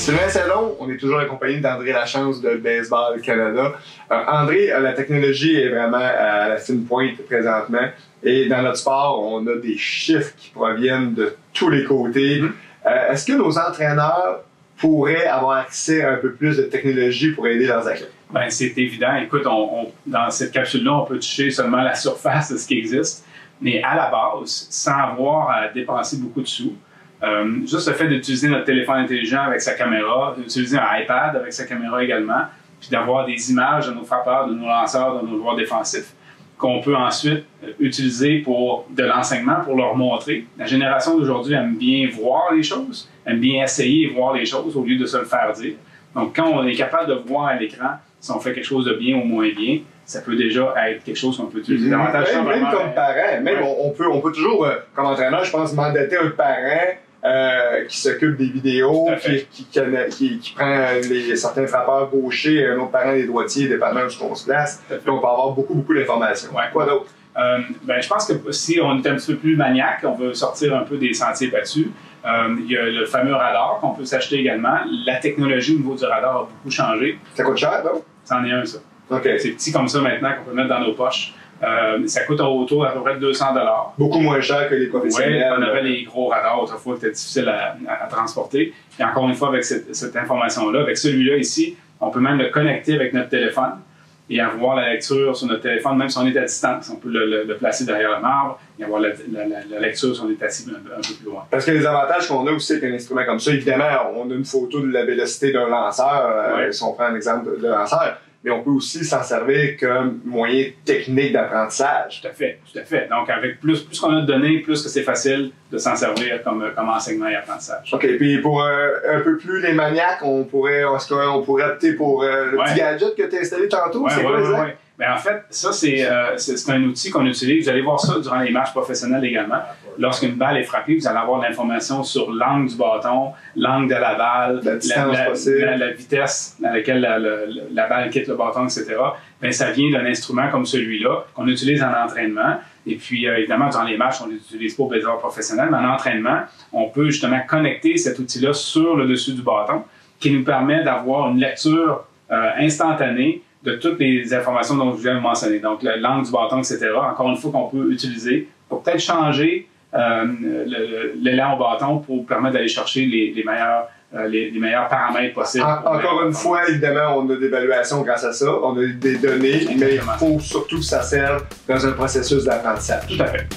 Sylvain Sellon, on est toujours accompagné d'André Lachance de Baseball Canada. André, la technologie est vraiment à la fine pointe présentement. Et dans notre sport, on a des chiffres qui proviennent de tous les côtés. Est-ce que nos entraîneurs pourraient avoir accès à un peu plus de technologie pour aider leurs athlètes? Bien, c'est évident. Écoute, dans cette capsule-là, on peut toucher seulement la surface de ce qui existe. Mais à la base, sans avoir à dépenser beaucoup de sous, juste le fait d'utiliser notre téléphone intelligent avec sa caméra, d'utiliser un iPad avec sa caméra également, puis d'avoir des images de nos frappeurs, de nos lanceurs, de nos joueurs défensifs, qu'on peut ensuite utiliser pour de l'enseignement, pour leur montrer. La génération d'aujourd'hui aime bien voir les choses, aime bien essayer et voir les choses au lieu de se le faire dire. Donc, quand on est capable de voir à l'écran si on fait quelque chose de bien ou moins bien, ça peut déjà être quelque chose qu'on peut utiliser davantage. Même comme parent, même on peut toujours, comme entraîneur, je pense, mandater un parent qui s'occupe des vidéos, qui prend certains frappeurs gauchers, un autre parent des droitiers, dépendamment où on se place. Donc, on peut avoir beaucoup d'informations. Ouais. Quoi d'autre? Je pense que si on est un petit peu plus maniaque, on veut sortir un peu des sentiers battus, il y a le fameux radar qu'on peut s'acheter également. La technologie au niveau du radar a beaucoup changé. Ça coûte cher, non? C'en est un, ça. Okay. C'est petit comme ça maintenant qu'on peut mettre dans nos poches. Ça coûte autour d'à peu près 200 $. Beaucoup moins cher que les professionnels. Oui, on avait les gros radars autrefois qui étaient difficiles à transporter. Et encore une fois, avec cette information-là, avec celui-là ici, on peut même le connecter avec notre téléphone et avoir la lecture sur notre téléphone, même si on est à distance. On peut le placer derrière le marbre et avoir la lecture si on est assis un peu plus loin. Parce que les avantages qu'on a aussi avec un instrument comme ça, évidemment, on a une photo de la vélocité d'un lanceur, si on prend un exemple de lanceur, mais on peut aussi s'en servir comme moyen technique d'apprentissage. Tout à fait, tout à fait. Donc, avec plus qu'on a de données, plus que c'est facile de s'en servir comme enseignement et apprentissage. OK, puis pour un peu plus les maniaques, est-ce qu'on pourrait opter pour le petit gadget que tu as installé tantôt? Oui. En fait, ça, c'est un outil qu'on utilise. Vous allez voir ça durant les matchs professionnels également. Lorsqu'une balle est frappée, vous allez avoir l'information sur l'angle du bâton, l'angle de la balle, la vitesse à laquelle la balle quitte le bâton, etc. Bien, ça vient d'un instrument comme celui-là qu'on utilise en entraînement. Et puis, évidemment, dans les matchs, on ne l'utilise pas au baseball professionnel, mais en entraînement, on peut justement connecter cet outil-là sur le dessus du bâton qui nous permet d'avoir une lecture instantanée de toutes les informations dont je viens de mentionner. Donc, l'angle du bâton, etc. Encore une fois, qu'on peut utiliser pour peut-être changer l'élan au bâton pour permettre d'aller chercher les meilleurs paramètres possibles. Encore une fois, évidemment, on a des évaluations grâce à ça, on a des données, mais il faut surtout que ça serve dans un processus d'apprentissage. Tout à fait.